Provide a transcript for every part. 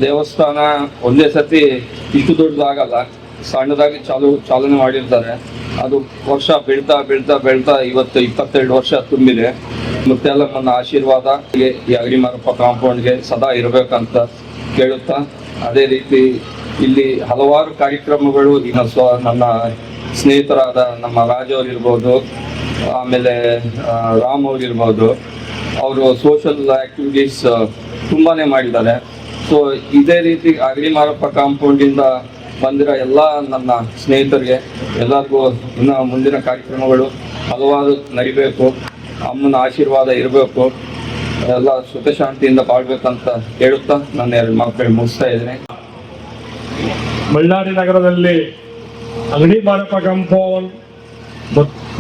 ದೇವಸ್ಥಾನ ಒಂದೇ ಸತಿ ಇಷ್ಟು ದೊಡ್ಡದಾಗಲ್ಲ, ಸಣ್ಣದಾಗಿ ಚಾಲನೆ ಮಾಡಿರ್ತಾರೆ. ಅದು ವರ್ಷ ಬೆಳ್ತಾ ಬೆಳ್ತಾ ಬೆಳ್ತಾ ಇವತ್ತು 22 ವರ್ಷ ತುಂಬಿದೆ. ಮುತ್ಯಾಲಮ್ಮನ ಆಶೀರ್ವಾದ ಈ ಅಗಡಿಮಾರಪ್ಪ ಕಾಂಪೌಂಡ್ಗೆ ಸದಾ ಇರಬೇಕಂತ ಕೇಳುತ್ತಾ, ಅದೇ ರೀತಿ ಇಲ್ಲಿ ಹಲವಾರು ಕಾರ್ಯಕ್ರಮಗಳು ನನ್ನ ಸ್ನೇಹಿತರಾದ ನಮ್ಮ ರಾಜ್ ಅವ್ರಿರ್ಬೋದು, ಆಮೇಲೆ ರಾಮ್ ಅವ್ರಿರ್ಬೋದು, ಅವರು ಸೋಷಲ್ ಆಕ್ಟಿವಿಟೀಸ್ ತುಂಬಾನೇ ಮಾಡಿದ್ದಾರೆ. ಸೊ ಇದೇ ರೀತಿ ಅಗಡಿಮಾರಪ್ಪ ಕಾಂಪೌಂಡಿಂದ ಬಂದಿರೋ ಎಲ್ಲ ನನ್ನ ಸ್ನೇಹಿತರಿಗೆ ಎಲ್ಲರಿಗೂ ಇನ್ನು ಮುಂದಿನ ಕಾರ್ಯಕ್ರಮಗಳು ಹಲವಾರು ನಡಿಬೇಕು, ಅಮ್ಮನ ಆಶೀರ್ವಾದ ಇರಬೇಕು, ಎಲ್ಲ ಸುಖ ಶಾಂತಿಯಿಂದ ಬಾಳ್ಬೇಕಂತ ಹೇಳುತ್ತಾ ನನ್ನ 2 ಮಾತುಗಳು ಮುಗಿಸ್ತಾ ಇದ್ದೀನಿ. ಬಳ್ಳಾರಿ ನಗರದಲ್ಲಿ ಅಗಡಿಮಾರಪ್ಪ ಕಾಂಪೌಂಡ್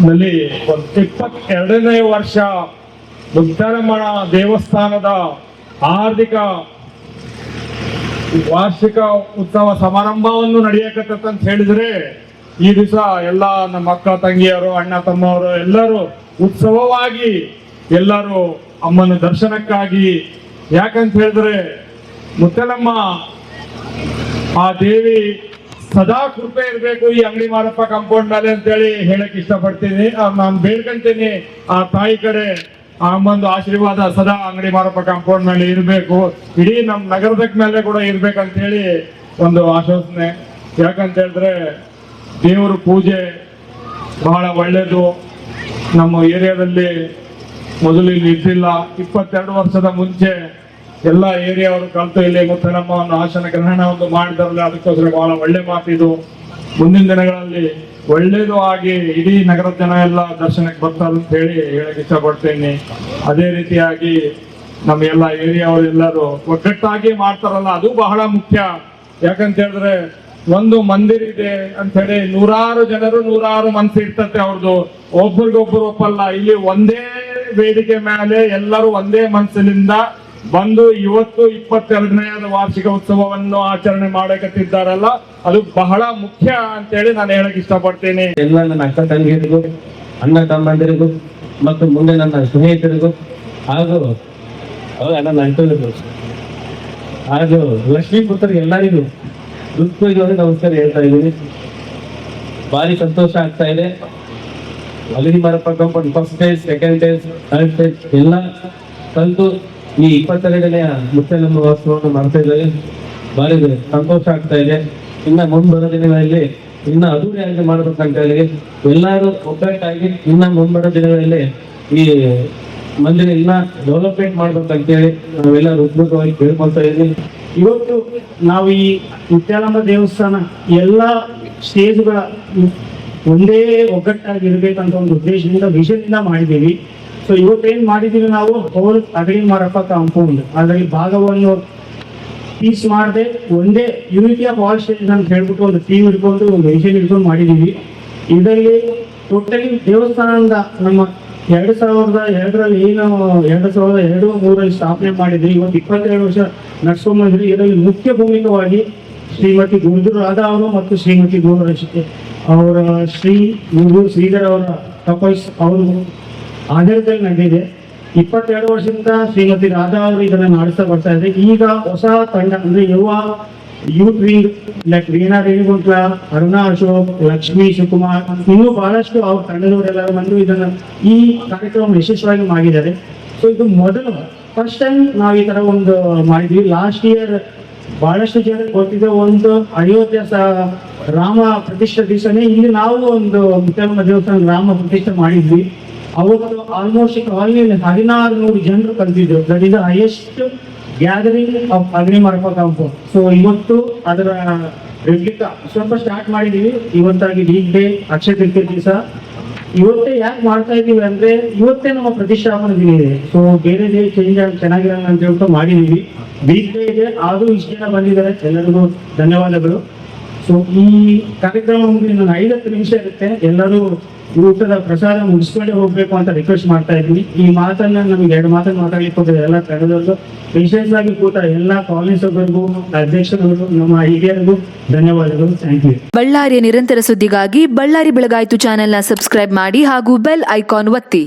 ನಲ್ಲಿ 22ನೇ ವರ್ಷ ಮುತ್ಯಾಲಮ್ಮನ ದೇವಸ್ಥಾನದ ಆರ್ಥಿಕ ವಾರ್ಷಿಕ ಉತ್ಸವ ಸಮಾರಂಭವನ್ನು ನಡೆಯಕತ್ತಂತ ಹೇಳಿದ್ರೆ, ಈ ದಿವಸ ಎಲ್ಲ ನಮ್ಮ ಅಕ್ಕ ತಂಗಿಯರು, ಅಣ್ಣ ತಮ್ಮವರು ಎಲ್ಲರೂ ಉತ್ಸವವಾಗಿ ಎಲ್ಲರೂ ಅಮ್ಮನ ದರ್ಶನಕ್ಕಾಗಿ, ಯಾಕಂತ ಹೇಳಿದ್ರೆ ಮುತ್ಯಾಲಮ್ಮ ಆ ದೇವಿ ಸದಾ ಕೃಪೆ ಇರಬೇಕು ಈ ಅಗಡಿಮಾರಪ್ಪ ಕಾಂಪೌಂಡ್ ಮೇಲೆ ಅಂತೇಳಿ ಹೇಳಕ್ ಇಷ್ಟಪಡ್ತೀನಿ. ನಾನು ಬೇಡ್ಕೊಂತೀನಿ ಆ ತಾಯಿ ಕಡೆ ಆ ಅಮ್ಮಂದು ಆಶೀರ್ವಾದ ಸದಾ ಅಗಡಿಮಾರಪ್ಪ ಕಾಂಪೌಂಡ್ ಮೇಲೆ ಇರಬೇಕು, ಇಡೀ ನಮ್ಮ ನಗರದ ಮೇಲೆ ಕೂಡ ಇರ್ಬೇಕಂತ ಹೇಳಿ ಒಂದು ಆಶ್ವಾಸನೆ. ಯಾಕಂತ ಹೇಳಿದ್ರೆ ದೇವರ ಪೂಜೆ ಬಹಳ ಒಳ್ಳೇದು. ನಮ್ಮ ಏರಿಯಾದಲ್ಲಿ ಮೊದಲು ಇಲ್ಲಿ ಇದ್ದಿಲ್ಲ, 22 ವರ್ಷದ ಮುಂಚೆ ಎಲ್ಲ ಏರಿಯಾವರು ಕಲ್ತು ಇಲ್ಲಿ ಮುತ್ಯಾಲಮ್ಮನ ಆಸನ ಗ್ರಹಣವನ್ನು ಮಾಡಿದಾರಲ್ಲ, ಅದಕ್ಕೋಸ್ಕರ ಬಹಳ ಒಳ್ಳೆ ಮಾತಿದು. ಮುಂದಿನ ದಿನಗಳಲ್ಲಿ ಒಳ್ಳೇದು ಆಗಿ ಇಡೀ ನಗರದ ಜನ ಎಲ್ಲ ದರ್ಶನಕ್ಕೆ ಬರ್ತಾರೆ ಅಂತ ಹೇಳಿ ಹೇಳಕ್ ಇಷ್ಟಪಡ್ತೇನೆ. ಅದೇ ರೀತಿಯಾಗಿ ನಮ್ಮ ಎಲ್ಲ ಏರಿಯಾವರು ಎಲ್ಲರೂ ಒಗ್ಗಟ್ಟಾಗಿ ಮಾಡ್ತಾರಲ್ಲ, ಅದು ಬಹಳ ಮುಖ್ಯ. ಯಾಕಂತ ಹೇಳಿದ್ರೆ ಒಂದು ಮಂದಿರ ಇದೆ ಅಂತ ಹೇಳಿ ನೂರಾರು ಜನರು ನೂರಾರು ಮನಸ್ಸು ಇರ್ತತೆ ಅವ್ರದ್ದು, ಒಬ್ಬರಿಗೊಬ್ಬರು ಒಪ್ಪಲ್ಲ. ಇಲ್ಲಿ ಒಂದೇ ವೇದಿಕೆ ಮೇಲೆ ಎಲ್ಲರೂ ಒಂದೇ ಮನಸ್ಸಿನಿಂದ ಬಂದು ಇವತ್ತು 22ನೇ ವಾರ್ಷಿಕ ಉತ್ಸವವನ್ನು ಆಚರಣೆ ಮಾಡಕತ್ತಿದ್ದಾರಲ್ಲ, ಅದು ಬಹಳ ಮುಖ್ಯ ಅಂತ ಹೇಳಿ ನಾನು ಹೇಳಕ್ ಇಷ್ಟಪಡ್ತೇನೆ. ಎಲ್ಲ ನನ್ನ ಅಕ್ಕ ತಂಗಿಯರಿಗೂ, ಅಣ್ಣ ತಮ್ಮಂದಿರಿಗೂ ಮತ್ತು ಮುಂದೆ ನನ್ನ ಸ್ನೇಹಿತರಿಗೂ ಹಾಗೂ ನನ್ನ ಅಂಟರಿಗೂ ಹಾಗೂ ಲಕ್ಷ್ಮೀ ಪುತ್ರರಿಗೆ ಎಲ್ಲರಿಗೂ ಹೃತ್ಪೂರ್ವಕವಾಗಿ ನಮಸ್ಕಾರ ಹೇಳ್ತಾ ಇದ್ದೀನಿ. ಭಾರಿ ಸಂತೋಷ ಆಗ್ತಾ ಇದೆ. Agadimarappa compound first stage, second stage, third stage ಎಲ್ಲ ಕಲಿತು ಈ 22ನೇ ಮುತ್ಯಾಲಮ್ಮ ವಾಸ್ತವವನ್ನು ಮಾಡ್ತಾ ಇದ್ದಾರೆ. ಭಾರಿ ಸಂತೋಷ ಆಗ್ತಾ ಇದೆ. ಇನ್ನ ಮುಂಬರೋ ದಿನಗಳಲ್ಲಿ ಇನ್ನ ಅದ್ದೂರಿಯಾಗಿ ಮಾಡ್ಬೇಕಂತ ಹೇಳಿ ಎಲ್ಲರೂ ಒಗ್ಗಟ್ಟಾಗಿ ಇನ್ನ ಮುಂಬರೋ ದಿನಗಳಲ್ಲಿ ಈ ಮಂದಿರ ಇನ್ನ ಡೆವಲಪ್ಮೆಂಟ್ ಮಾಡ್ಬೇಕಂತ ಹೇಳಿ ನಾವೆಲ್ಲರೂ ಉದ್ಯೋಗವಾಗಿ ಕೇಳ್ಕೊಳ್ತಾ ಇದ್ದೀವಿ. ಇವತ್ತು ನಾವು ಈ ಮುತ್ಯಾಲಮ್ಮ ದೇವಸ್ಥಾನ ಎಲ್ಲ ಸ್ಟೇಜ್ಗಳ ಒಂದೇ ಒಗ್ಗಟ್ಟಾಗಿರ್ಬೇಕಂತ ಒಂದು ಉದ್ದೇಶದಿಂದ ವಿಷಯದಿಂದ ಮಾಡಿದ್ದೀವಿ. ಸೊ ಇವತ್ತೇನ್ ಮಾಡಿದೀವಿ ನಾವು, ಹೋಲ್ ಅಗಡಿಮಾರಪ್ಪ ಕಾಂಪೌಂಡ್ ಅದರಲ್ಲಿ ಭಾಗವನ್ನು ಪೀಸ್ ಮಾಡದೆ ಒಂದೇ ಯೂನಿಟಿ ಆಫ್ ಆಲ್ ಸ್ಟೇಜ್ ಅಂತ ಹೇಳ್ಬಿಟ್ಟು ಒಂದು ಟೀಮ್ ಇಟ್ಕೊಂಡು ಒಂದು ವಿಷನ್ ಇಟ್ಕೊಂಡು ಮಾಡಿದೀವಿ. ಇದರಲ್ಲಿ ಟೋಟಲಿ ದೇವಸ್ಥಾನದಿಂದ ನಮ್ಮ 2002ರಲ್ಲಿ ಏನು 2002-2003 ಸ್ಥಾಪನೆ ಮಾಡಿದ್ವಿ. ಇವತ್ತು 22 ವರ್ಷ ನಡ್ಸ್ಕೊಂಡ್ಬಂದ್ರಿ. ಇದರಲ್ಲಿ ಮುಖ್ಯ ಭೂಮಿಕವಾಗಿ ಶ್ರೀಮತಿ ಗುರುಜರು ರಾಧಾ ಅವರು ಮತ್ತು ಶ್ರೀಮತಿ ಅವರ ಗುರುಜರು ಶ್ರೀಧರ್ ಅವರ ತಪಸ್ ಅವರು ಆಡಳಿತದಲ್ಲಿ ನಡೆದಿದೆ. 22 ವರ್ಷದಿಂದ ಶ್ರೀಮತಿ ರಾಧಾ ಅವರು ಇದನ್ನ ನಡೆಸ್ತಾ ಬರ್ತಾ ಇದ್ದಾರೆ. ಈಗ ಹೊಸ ತಂಡ ಅಂದ್ರೆ youth wing like Reena Reniguntla, Aruna Ashok, Lakshmi Shivakumar, ಇನ್ನೂ ಬಹಳಷ್ಟು ಅವ್ರ ತಂಡದವರೆಲ್ಲರೂ ಬಂದು ಇದನ್ನ ಈ ಕಾರ್ಯಕ್ರಮ ಯಶಸ್ವಿಯಾಗಿ ಮಾಡಿದ್ದಾರೆ. ಸೊ ಇದು ಮೊದಲು ಫಸ್ಟ್ ಟೈಮ್ ನಾವು ಈ ತರ ಒಂದು ಮಾಡಿದ್ವಿ. ಲಾಸ್ಟ್ ಇಯರ್ ಬಹಳಷ್ಟು ಜನ ಗೊತ್ತಿದೆ, ಒಂದು ಅಯೋಧ್ಯ ರಾಮ ಪ್ರತಿಷ್ಠೆ ದಿವಸನೇ ಇಲ್ಲಿ ನಾವು ಒಂದು ಮುತ್ಯಾಲಮ್ಮ ದೇವಸ್ಥಾನ ರಾಮ ಪ್ರತಿಷ್ಠೆ ಮಾಡಿದ್ವಿ. ಅವತ್ತು ಆಲ್ಮೋಸ್ಟ್ ಕಾಲನಿಯಲ್ಲಿ 1600 ಜನರು ಕಲ್ತಿದ್ರು. That is the highest gathering of Agadimarappa compound. So ಇವತ್ತು ಅದರ ರೆಪ್ಲಿಕಾ ಸ್ವಲ್ಪ ಸ್ಟಾರ್ಟ್ ಮಾಡಿದೀವಿ. ಇವತ್ತಾಗಿ ವೀಕ್ ಡೇ, ಅಕ್ಷಯ ತೃತೀಯ ದಿವಸ ಇವತ್ತೇ ಯಾಕೆ ಮಾಡ್ತಾ ಇದೀವಿ ಅಂದ್ರೆ ಇವತ್ತೇ ನಮ್ಮ ಪ್ರತಿಷ್ಠಾಪನೆ ದಿನ ಇದೆ. ಸೊ ಬೇರೆ ಡೇ ಚೇಂಜ್ ಚೆನ್ನಾಗಿರಲ್ಲ ಅಂತ ಹೇಳ್ಬಿಟ್ಟು ಮಾಡಿದೀವಿ. ವೀಕ್ ಡೇ ಇದೆ, ಆದ್ರೂ ಇಷ್ಟು ಜನ ಬಂದಿದ್ದಾರೆ, ಎಲ್ಲರಿಗೂ ಧನ್ಯವಾದಗಳು. ಸೊ ಈ ಕಾರ್ಯಕ್ರಮ ಇನ್ನೊಂದು 50 ನಿಮಿಷ ಇರುತ್ತೆ. ಎಲ್ಲರೂ ಊಟದ ಪ್ರಸಾದ ಮುಗಿಸ್ಕೊಂಡೇ ಹೋಗ್ಬೇಕು ಅಂತ ರಿಕ್ವೆಸ್ಟ್ ಮಾಡ್ತಾ ಇದ್ವಿ. ಈ ಮಾತನ್ನ ನಮ್ಗೆ 2 ಮಾತನ್ನು ಮಾತಾಡ್ಲಿಕ್ಕೆ ಎಲ್ಲ ತಂಡದವರು, ವಿಶೇಷವಾಗಿ ಕೂತ ಎಲ್ಲ ಕಾಲೇಜ್ ಸಭ್ಯರಿಗೂ, ಅಧ್ಯಕ್ಷರಿಗೂ, ನಮ್ಮ ಹಿರಿಯರಿಗೂ ಧನ್ಯವಾದಗಳು. Thank you. ಬಳ್ಳಾರಿಯ ನಿರಂತರ ಸುದ್ದಿಗಾಗಿ ಬಳ್ಳಾರಿ ಬೆಳಗಾಯಿತು ಚಾನೆಲ್ನ ಸಬ್ಸ್ಕ್ರೈಬ್ ಮಾಡಿ ಹಾಗೂ ಬೆಲ್ ಐಕಾನ್ ಒತ್ತಿ.